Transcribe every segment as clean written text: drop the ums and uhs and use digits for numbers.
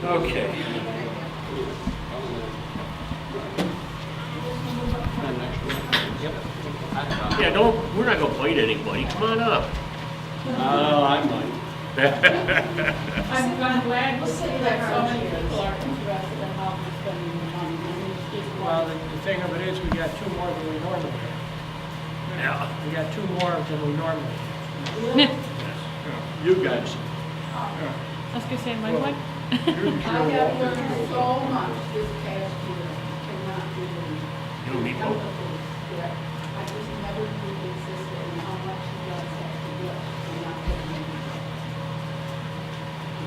Okay. Yeah, we're not gonna bite anybody. Come on up. I might. I'm glad to see that so many people are interested in how we're spending the money. I mean, it's just Well, the thing of it is, we got two more than we normally have. Yeah. We got two more than we normally have. You guys. I was gonna say, my wife. I have learned so much this past year. Cannot even. You and me both. Yeah. I just never knew it existed and how much you guys have to do and not getting it.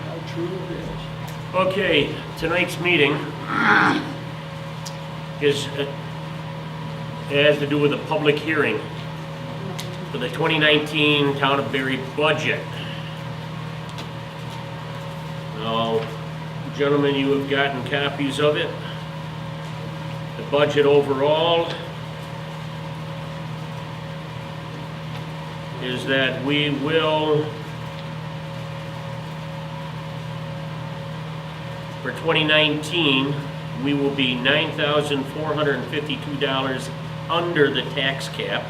How true it is. Okay, tonight's meeting has to do with a public hearing for the 2019 Town of Barre budget. Now, gentlemen, you have gotten copies of it. The budget overall is that we will, for 2019, we will be $9,452 under the tax cap,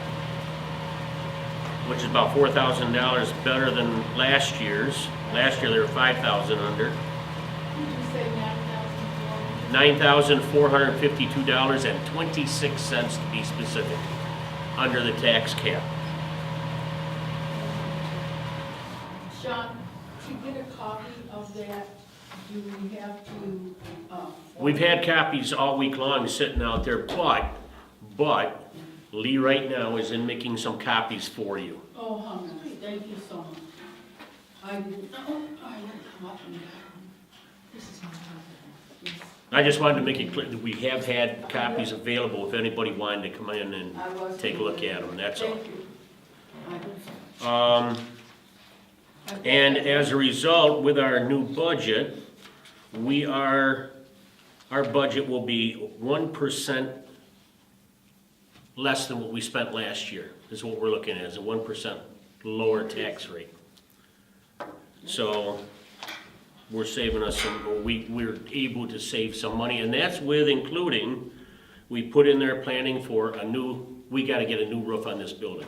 which is about $4,000 better than last year's. Last year they were 5,000 under. Did you say 9,400? $9,452.26 to be specific, under the tax cap. Sean, to get a copy of that, do we have to, We've had copies all week long sitting out there, but Lee right now is in making some copies for you. Oh, how nice. Thank you so much. I didn't know. I went up and down. This is my copy. I just wanted to make it clear that we have had copies available if anybody wanted to come in and take a look at them, that's all. Thank you. I do so. And as a result, with our new budget, our budget will be 1% less than what we spent last year, is what we're looking at, is a 1% lower tax rate. So we're saving us we're able to save some money, and that's with including, we put in there planning for we gotta get a new roof on this building.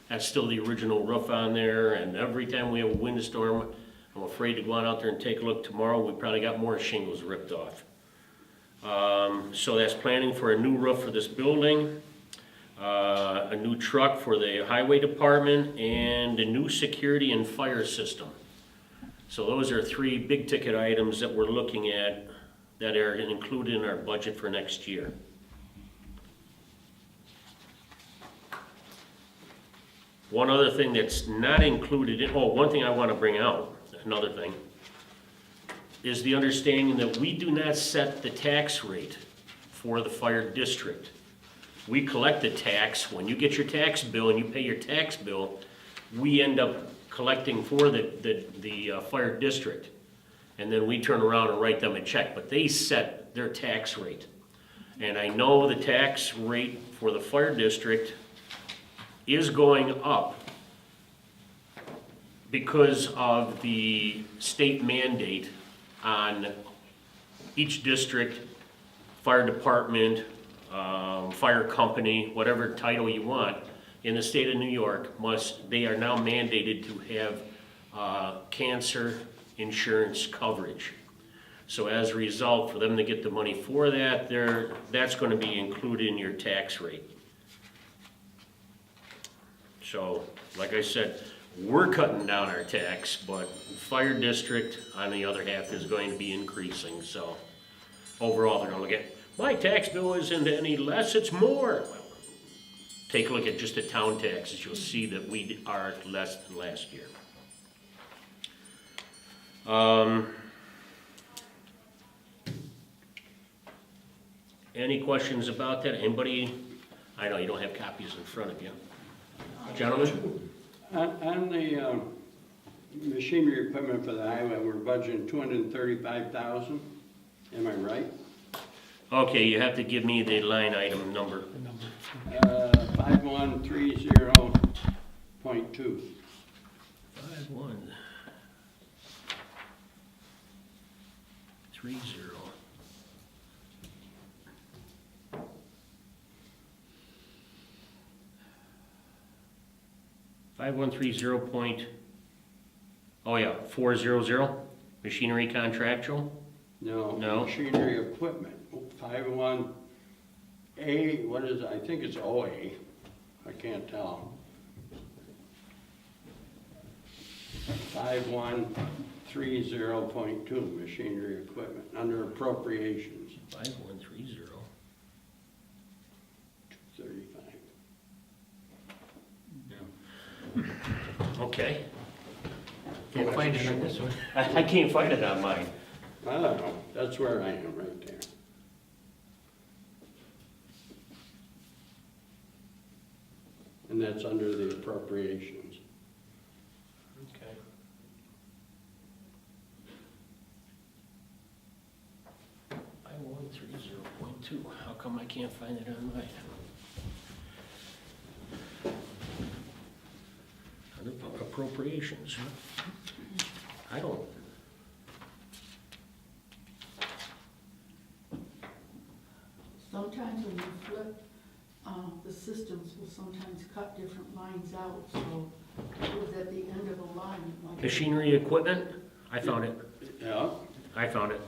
That's still the original roof on there, and every time we have a windstorm, I'm afraid to go on out there and take a look tomorrow. We probably got more shingles ripped off. So that's planning for a new roof for this building, a new truck for the highway department, and a new security and fire system. So those are three big ticket items that we're looking at that are included in our budget for next year. One other thing that's not included one thing I want to bring out, another thing, is the understanding that we do not set the tax rate for the fire district. We collect the tax. When you get your tax bill and you pay your tax bill, we end up collecting for the fire district. And then we turn around and write them a check, but they set their tax rate. And I know the tax rate for the fire district is going up because of the state mandate on each district, fire department, fire company, whatever title you want, in the state of New York, they are now mandated to have cancer insurance coverage. So as a result, for them to get the money for that, that's going to be included in your tax rate. So, like I said, we're cutting down our tax, but fire district, on the other half, is going to be increasing. So overall, they're going to look at, my tax bill isn't any less, it's more. Well, take a look at just the town taxes. You'll see that we are less than last year. Any questions about that? Anybody? I know you don't have copies in front of you. Gentlemen? On the machinery equipment for the highway, we're budgeting $235,000. Am I right? Okay, you have to give me the line item number. 5130.2. 51. 5130. Oh yeah, 400, machinery contractual. No. No. Machinery equipment, 51A, what is it? I think it's OA. I can't tell. 5130.2, machinery equipment, under appropriations, 5130. 35. Okay. Can't find it on this one. I can't find it on mine. I don't know, that's where I am, right there. And that's under the appropriations. Okay. I 130.2. How come I can't find it on mine? Under appropriations, huh? I don't. Sometimes when you flip, the systems will sometimes cut different lines out, so it was at the end of a line. like- Machinery equipment? I found it. Yeah, I found it.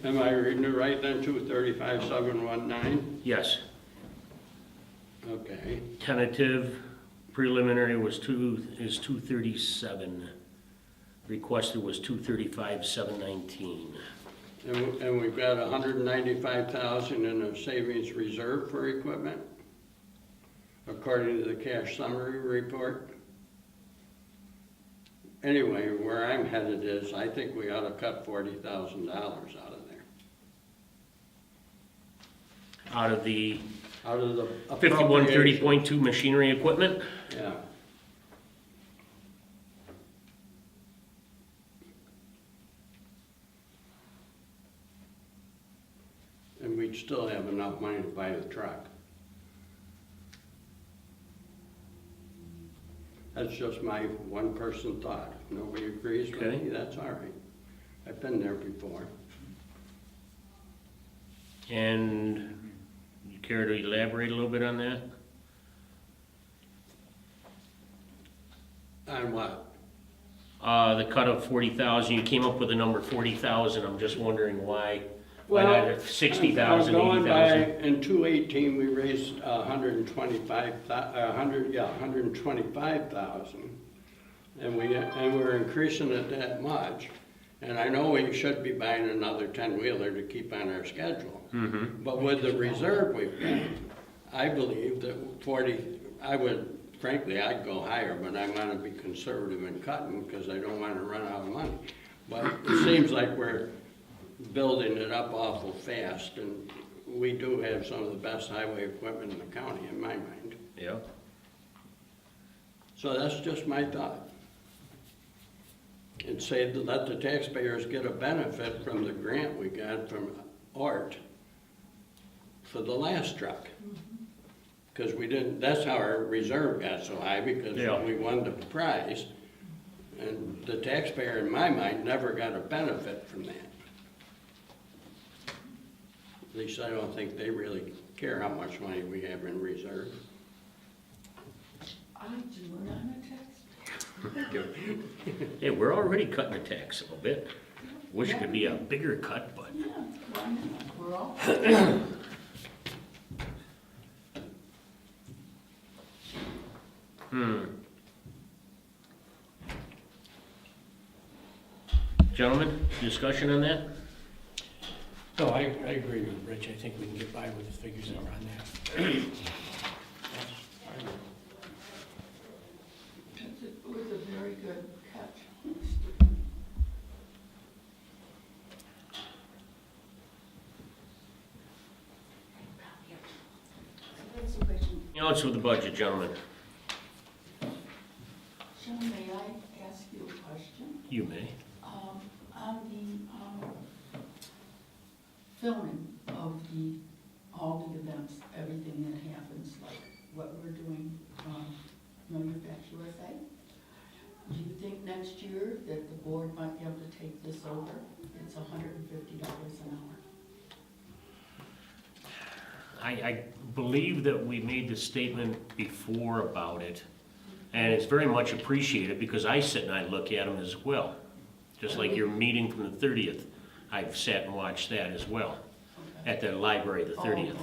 am I reading it right then, 235,719? Yes. Okay, Tentative preliminary was 237. Requested was 235,719. and we've got 195,000 in a savings reserve for equipment, according to the cash summary report. Anyway, where I'm headed is, I think we ought to cut $40,000 out of there. Out of the Out of the 5130.2 machinery equipment? Yeah. And we'd still have enough money to buy the truck. That's just my one-person thought. If nobody agrees with Okay. me, that's all right. I've been there before. And you care to elaborate a little bit on that? On what? The cut of 40,000, you came up with the number 40,000. I'm just wondering why Well, not 60,000, I'm going by, 80,000? in 2018, we raised 125,000. And we're increasing it that much. And I know we should be buying another 10-wheeler to keep on our schedule. Mm-hmm. But with the reserve we've got, I believe that 40, frankly, I'd go higher, but I want to be conservative in cutting because I don't want to run out of money. But it seems like we're building it up awful fast, and we do have some of the best highway equipment in the county, in my mind. Yeah. So that's just my thought. And say, to let the taxpayers get a benefit from the grant we got from Art for the last truck. Because we didn't, that's how our reserve got so high, because Yeah. we won the prize. And the taxpayer, in my mind, never got a benefit from that. At least I don't think they really care how much money we have in reserve. I do, and I'm a taxpayer. Hey, we're already cutting the tax a little bit. Wish it could be a bigger cut, but Yeah, why not? We're all. Gentlemen, discussion on that? No, I agree with Rich. I think we can get by with the figures that are on there. It was a very good catch. You know, it's with the budget, gentlemen. Sean, may I ask you a question? You may. On the filming of all the events, everything that happens, like what we're doing, Manufacture USA, do you think next next year that the board might be able to take this over, it's $150 an hour. I believe that we made the statement before about it, and it's very much appreciated, because I sit and I look at them as well. Just like your meeting from the 30th, I've sat and watched that as well, Okay. at the library, the 30th.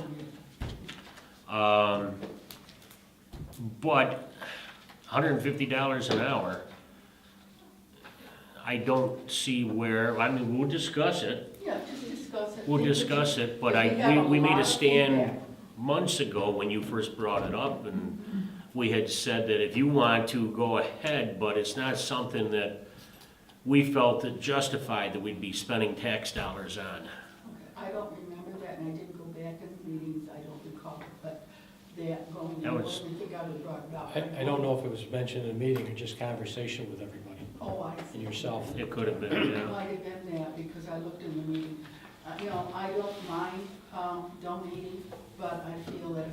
Oh, But $150 an hour, I don't see where, I mean, we'll discuss it. yeah, just discuss it. We'll discuss it, but we made a stand months ago when you first brought it up, and we had said that if you want to go ahead, but it's not something that we felt that justified that we'd be spending tax dollars on. Okay, I don't remember that, and I didn't go back in the meetings, I don't recall, but that going, That I was- didn't think I would have brought it up. I don't know if it was mentioned in a meeting or just conversation with everybody Oh, I see. and yourself. It could have been, It yeah. might have been that, because I looked in the meeting. You know, I don't mind donating, but I feel that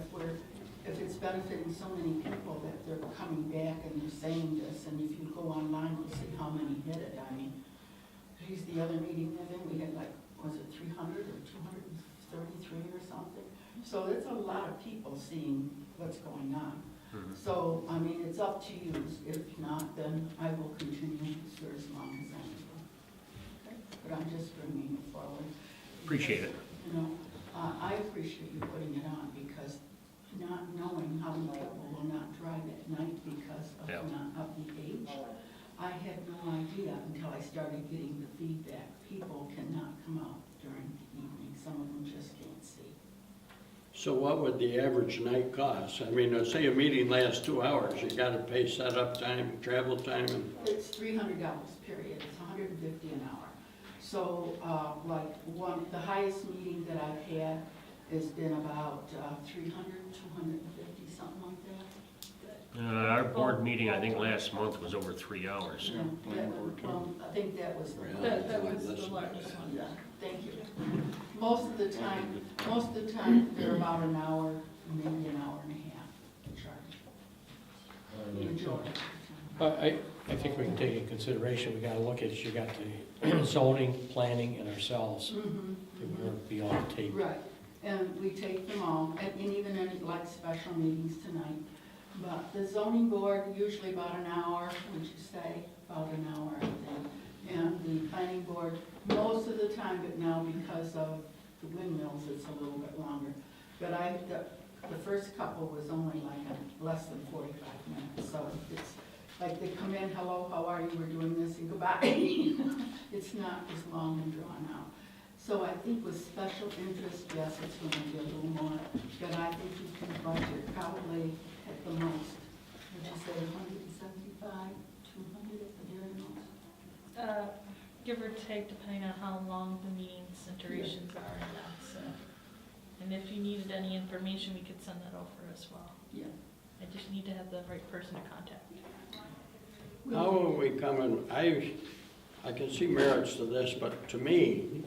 if it's benefiting so many people that they're coming back and they're saying this, and if you go online, you'll see how many hit it. I mean, geez, the other meeting, I think we had like, was it 300 or 233 or something? So it's a lot of people seeing what's going on. Mhm. So, I mean, it's up to you. If not, then I will continue for as long as I can. Okay? But I'm just bringing it forward. Appreciate it. You know, I appreciate you putting it on, because not knowing how many people will not drive at night because of Yeah. not of the age, I had no idea until I started getting the feedback. People cannot come out during the evening. Some of them just can't see. So what would the average night cost? I mean, say a meeting lasts 2 hours, you gotta pay setup time, travel time, and, It's $300, period. It's $150 an hour. So, like, the highest meeting that I've had has been about 300, 250, something like that. Our board meeting, I think last month, was over 3 hours. Yeah, I think that was, That was the largest one. yeah, thank you. Most of the time, they're about an hour, maybe an hour and a half to charge. The majority of the time. I think we can take in consideration, we gotta look at, you got the zoning, planning, and ourselves. Mhm. It would be on tape. Right, and we take them all, and even any, like, special meetings tonight. But the zoning board, usually about an hour, would you say, about an hour, I think. And the planning board, most of the time, but now because of the windmills, it's a little bit longer. But the first couple was only like less than 45 minutes, so it's like they come in, hello, how are you, we're doing this, and goodbye. It's not as long and drawn out. So I think with special interest, yes, it's going to be a little more, but I think you can budget probably at the most, would you say 175, 200 at the very most? Give or take, depending on how long the meetings and durations are and that, so. And if you needed any information, we could send that over as well. Yeah. I just need to have the right person to contact. how are we coming, I can see merits to this, but to me,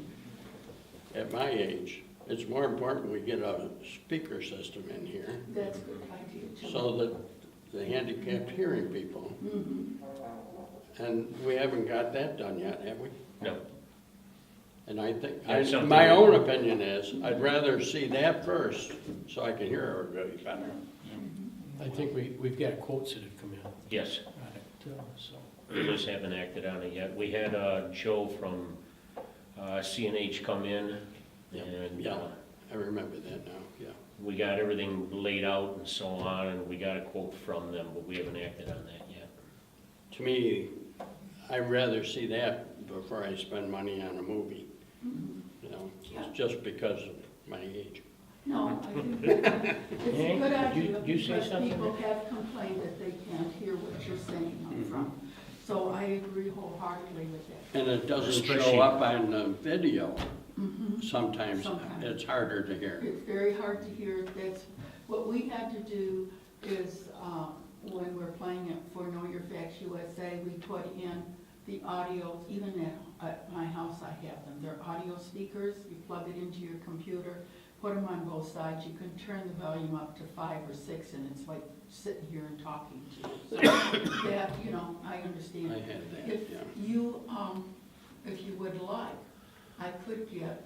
at my age, it's more important we get a speaker system in here, That's a good idea too. so that the handicapped hearing people, Mhm. and we haven't got that done yet, have we? No. And I think, That's something my we- own opinion is, I'd rather see that first, so I can hear everybody better. I think we've got quotes that have come in Yes. on it, so. We just haven't acted on it yet. We had Joe from CNH come in, and Yeah, I remember that now, yeah. we got everything laid out and so on, and we got a quote from them, but we haven't acted on that yet. To me, I'd rather see that before I spend money on a movie, Mhm. you know, Yeah. just because of my age. No, I think it's a good idea you say because something? people have complained that they can't hear what you're saying Mhm. up front. So I agree wholeheartedly with that. And it doesn't Especially- show up on the video, Mhm. sometimes Sometimes. it's harder to hear. It's very hard to hear. That's, what we had to do is, when we're playing it for Know Your Facts USA, we put in the audio, even at my house I have them. They're audio speakers, you plug it into your computer, put them on both sides. You can turn the volume up to 5 or 6 and it's like sitting here and talking to you. So that, you know, I understand. I had that, If yeah. you, if you would like, I could get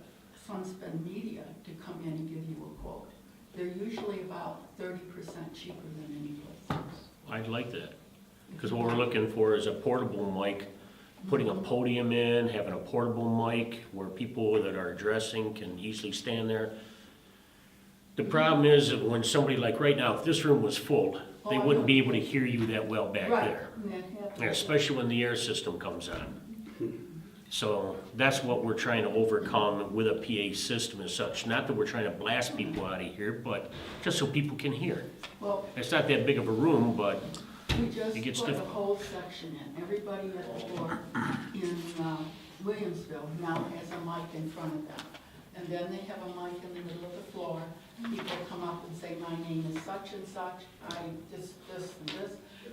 Sunspend Media to come in and give you a quote. They're usually about 30% cheaper than any place else. I'd like that, because what we're looking for is a portable mic, putting a podium in, having a portable mic where people that are addressing can easily stand there. The problem is that when somebody, like right now, if this room was full, they wouldn't be able to hear you that well back Right, there. and that happens. And especially when the air system comes on. So that's what we're trying to overcome with a PA system as such. Not that we're trying to blast people out of here, but just so people can hear. Well, It's not that big of a room, but we just It gets put a difficult. whole section in. Everybody at the door in Williamsville now has a mic in front of them. And then they have a mic in the middle of the floor. People come up and say, my name is such and such, I this, and this.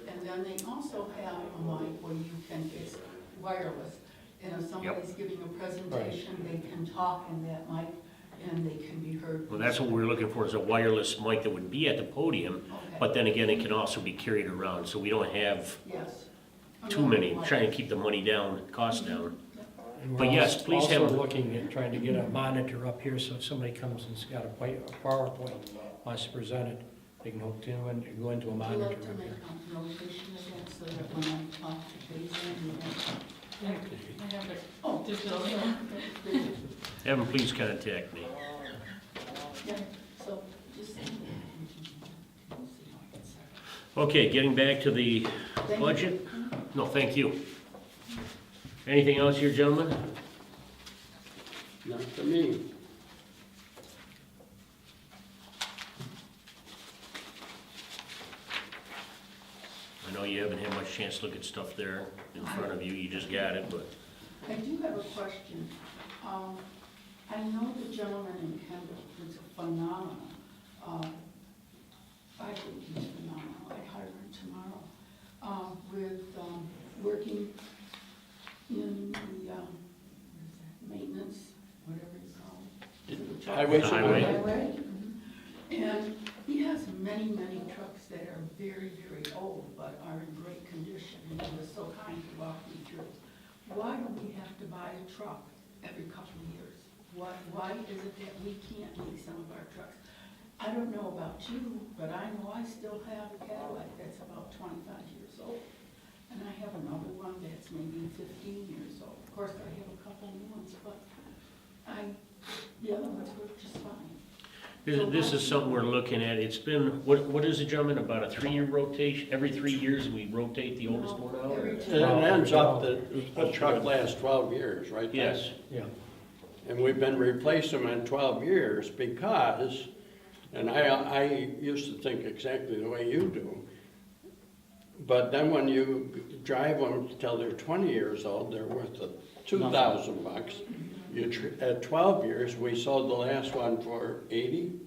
And then they also have a mic where you can, it's wireless. And if somebody's giving a presentation, they can talk in that mic and they can be heard. well, that's what we're looking for, is a wireless mic that would be at the podium. Okay. But then again, it can also be carried around, so we don't have Yes. too many, trying to keep the money down, costs down. And But we're yes, please have- Also looking at trying to get a monitor up here, so if somebody comes and's got a PowerPoint, wants to present it, they can hook to and go into a Would you monitor like to up make here. a notation of that so that when I talk to Jason, you I have it. Oh, Digital. Have them please contact me. yeah, so just. Okay, getting back to the Thank you. budget. No, thank you. Anything else here, gentlemen? Not to me. I know you haven't had much chance to look at stuff there in front of you, you just got it, but I do have a question. I know the gentleman in Kendall is phenomenal. I think he's phenomenal. I'd hire him tomorrow. With working in the, what is that, maintenance, whatever you call it. Highway Highway. Highway. And he has many, many trucks that are very, very old, but are in great condition, and he was so kind to walk me through. Why do we have to buy a truck every couple of years? Why is it that we can't lease some of our trucks? I don't know about you, but I know I still have a Cadillac that's about 25 years old. And I have another one that's maybe 15 years old. Of course, I have a couple new ones, but the other ones work just fine. this is something we're looking at. It's been, what is it, gentlemen, about a 3-year rotation? Every 3 years, we rotate the oldest one out? Every And two. it ends up that a truck lasts 12 years, right? Yes. Yeah. And we've been replacing them in 12 years because, and I used to think exactly the way you do, but then when you drive them till they're 20 years old, they're worth $2,000. At 12 years, we sold the last one for 80.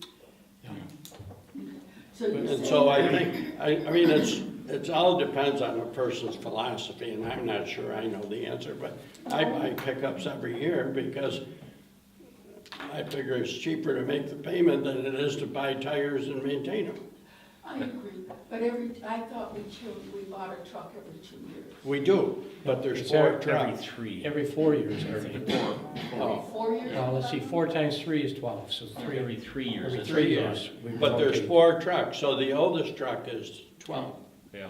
So you And say so I think, I mean, it's all depends on a person's philosophy, and I'm not sure I know the answer, but I buy pickups every year because I figure it's cheaper to make the payment than it is to buy tires and maintain them. I agree, but I thought we bought a truck every 2 years. We do, but there's It's 4 Every trucks. 3. Every 4 years, I think. Oh, 4 years? Let's see, 4 times 3 is 12, so Every 3 years. Every that's 3 what years. I we but there's rotate. 4 trucks, so the oldest truck is 12. thought. Yeah.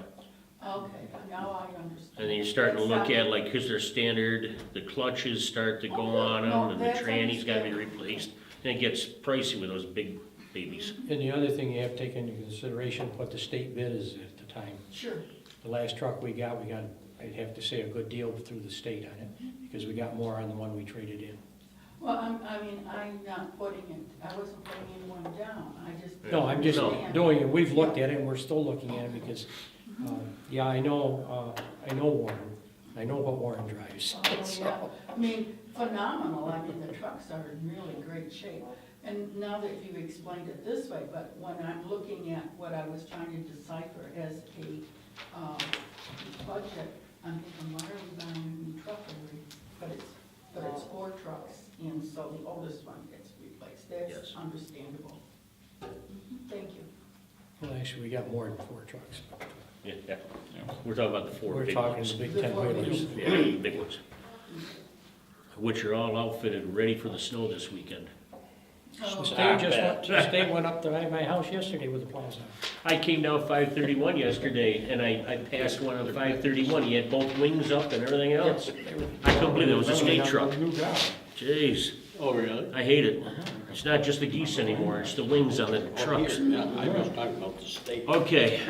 Okay, now I understand. And then you're starting to look That's at, like, because they're standard, the clutches start to go on them, and the tranny's gotta be replaced. And it gets pricey with those big babies. And the other thing you have to take into consideration, what the state bid is at the time. Sure, The last truck we got, I'd have to say a good deal through the state on it, because we got more on the one we traded in. well, I'm not putting it, I wasn't putting anyone down, I just. No, I'm just No. doing it, we've looked at it, and we're still looking at it, because, yeah, I know Warren, I know what Warren drives. Oh, yeah. I mean, phenomenal, I mean, the trucks are in really great shape. And now that you explained it this way, but when I'm looking at what I was trying to decipher as a budget, I'm thinking, why are we buying a new truck but it's 4 trucks, and so the oldest one gets replaced, Yes. that's understandable. Thank you. Well, actually, we got more than 4 trucks. Yeah. We're talking about the 4 We're big talking ones. the big 10-wheelers. Yeah, the big ones. Which are all outfitted, ready for the snow this weekend. The Oh, state went up to my house yesterday with the plows on. I came down 531 yesterday, and I passed one on 531, he had both wings up and everything else. I couldn't believe it was a state truck. Jeez, Oh, really? I hate it. It's not just the geese anymore, it's the wings on the trucks. Yeah, I was talking about the state. Okay.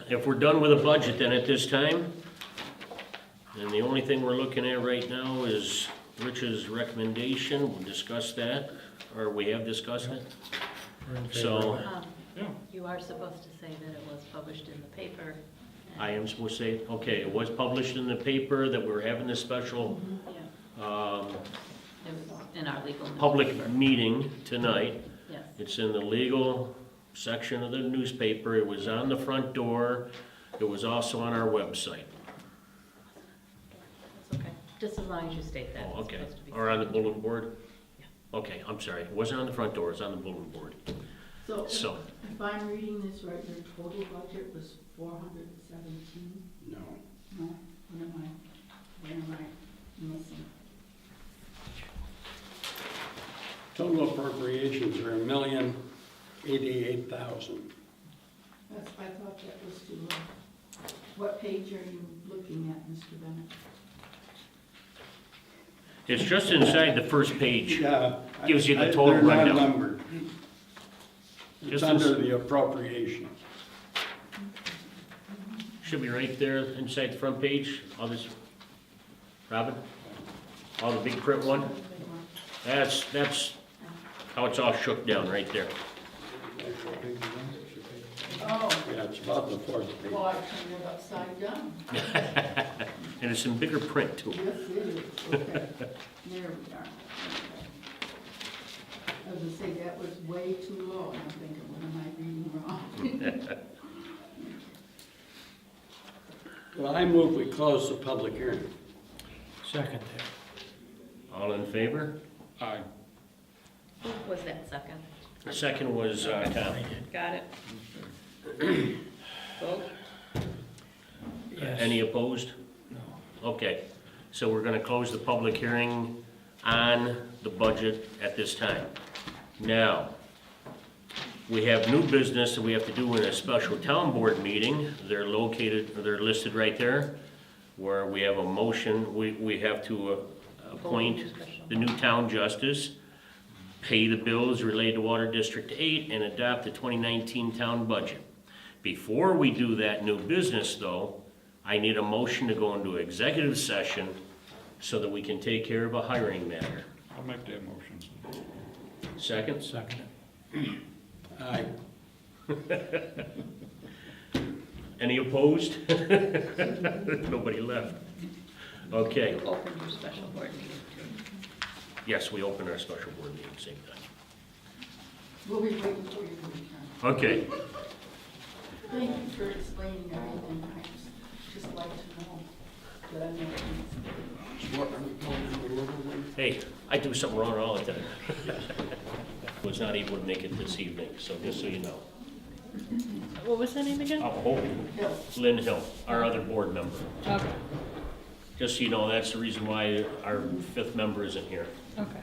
If we're done with the budget then at this time, and the only thing we're looking at right now is Rich's recommendation, we'll discuss that, or we have discussed it. We're in favor So- of it. You are supposed to say that it was published in the paper. I am supposed to say, okay, it was published in the paper that we're having this special, Yeah, it was in our legal public newspaper. meeting tonight. Yes, It's in the legal section of the newspaper, it was on the front door, it was also on our website. that's okay. Just as long as you state that. Oh, it's okay, supposed to be- or on the bulletin board? Yeah. Okay, I'm sorry, it wasn't on the front door, it's on the bulletin board. So So, if I'm reading this right, your total budget was 417? No. No, what am I missing? Total appropriations are $1,088,000. That's, I thought that was too low. What page are you looking at, Mr. Bennett? it's just inside the first page. Yeah. Gives you the total They're not rundown. numbered. It's Just under as- the appropriation. Should be right there inside the front page, all this, Robin? All the big print one? That's how it's all shook down, right there. Oh, Yeah, it's about the fourth page. well, I turned it upside down. And it's in bigger print too. Yes, it is, okay. There we are. Okay. I was gonna say, that was way too low, and I'm thinking, what am I reading wrong? Well, I move we close the public hearing. Second there. All in favor? Aye. Who was that second? The second was Tom. Got it. Vote? Yes. Any opposed? No. Okay, so we're gonna close the public hearing on the budget at this time. Now, we have new business that we have to do in a special town board meeting. They're listed right there, where we have a motion, we have to appoint the new town justice, pay the bills related to Water District 8, and adopt the 2019 town budget. Before we do that new business, though, I need a motion to go into executive session so that we can take care of a hiring matter. I'll make that motion. Second? Second it. Aye. Any opposed? Nobody left. Okay, You opened your special board meeting too. yes, we open our special board meeting same time. We'll be waiting for you to return. Okay, Thank you for explaining everything, I just like to know that I know things. hey, I do something wrong all the time. Was not able to make it this evening, so just so you know. What was that name again? Oh, Hill. Lynn Hill, our other board member. Okay, Just so you know, that's the reason why our fifth member isn't here. okay.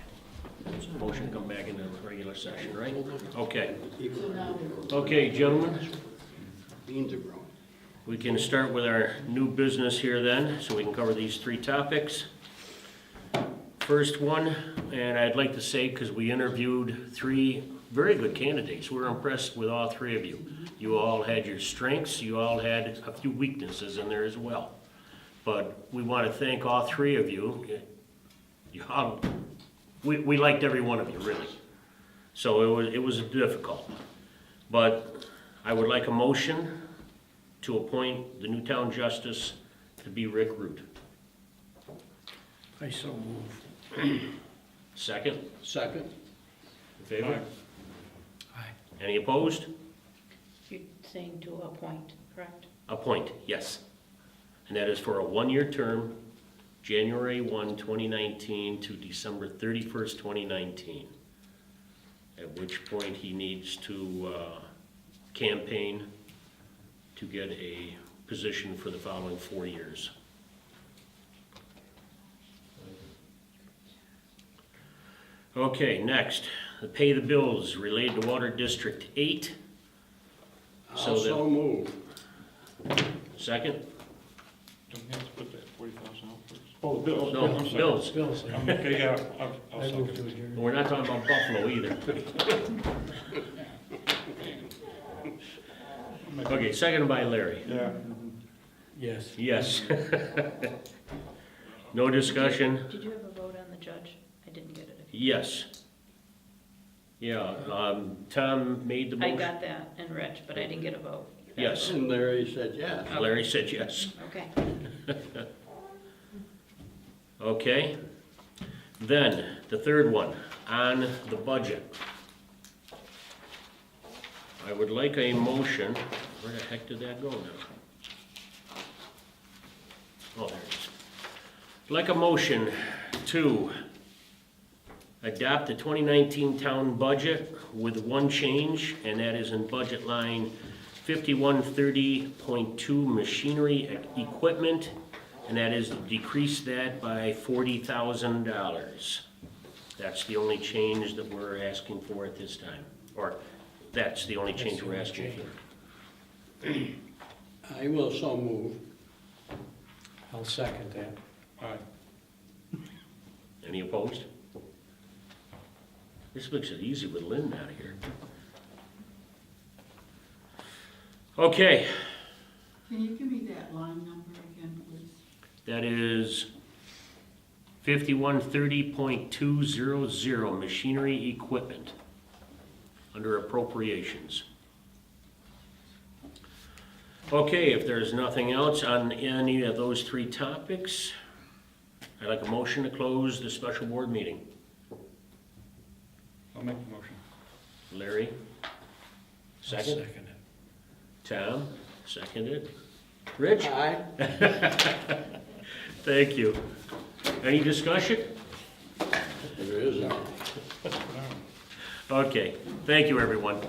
Motion to come back into regular session, right? Okay. So now we're Okay, gentlemen, Beans are growing. we can start with our new business here then, so we can cover these 3 topics. First one, and I'd like to say, because we interviewed 3 very good candidates, we were impressed with all 3 of you. You all had your strengths, you all had a few weaknesses in there as well. But we want to thank all 3 of you. We liked every one of you, really. So it was difficult. But I would like a motion to appoint the new town justice to be Rick Root. I so move. Second, Second? in favor? Aye. Any opposed? You're saying to appoint, correct? Appoint, yes. And that is for a 1-year term, January 1, 2019 to December 31st, 2019. at which point he needs to campaign to get a position for the following 4 years. Okay, next, the pay the bills related to Water District 8. So Also move. Second? Don't we have to put that 40,000 out first? Oh, the bills. No, I'm sorry. bills. Bills, Okay, yeah, I'll I move second. to adjourn. We're not talking about Buffalo either. Okay, seconded by Larry. Yeah. Yes. Yes. No discussion? Did you have a vote on the judge? I didn't get it. Yes. Yeah, Tom made the I motion. got that, and Rich, but I didn't get a vote. Yes, And Larry said yes. Larry said yes. Okay. Okay. Then, the third one, on the budget. I would like a motion, where the heck did that go now? Oh, there it is. Like a motion to adopt the 2019 town budget with one change, and that is in budget line 5130.2 machinery equipment, and that is decrease that by $40,000. That's the only change that we're asking for at this time, or that's the only change we're asking for. I will so move. I'll second that. Aye. Any opposed? This makes it easy with Lynn out of here. Okay, Can you give me that line number again, please? that is 5130.200, machinery equipment, under appropriations. Okay, if there's nothing else on any of those three topics, I'd like a motion to close the special board meeting. I'll make the motion. Larry? Second? I'll second it. Tom? Seconded. Rich? Aye. Thank you. Any discussion? There is none. Okay, thank you, everyone.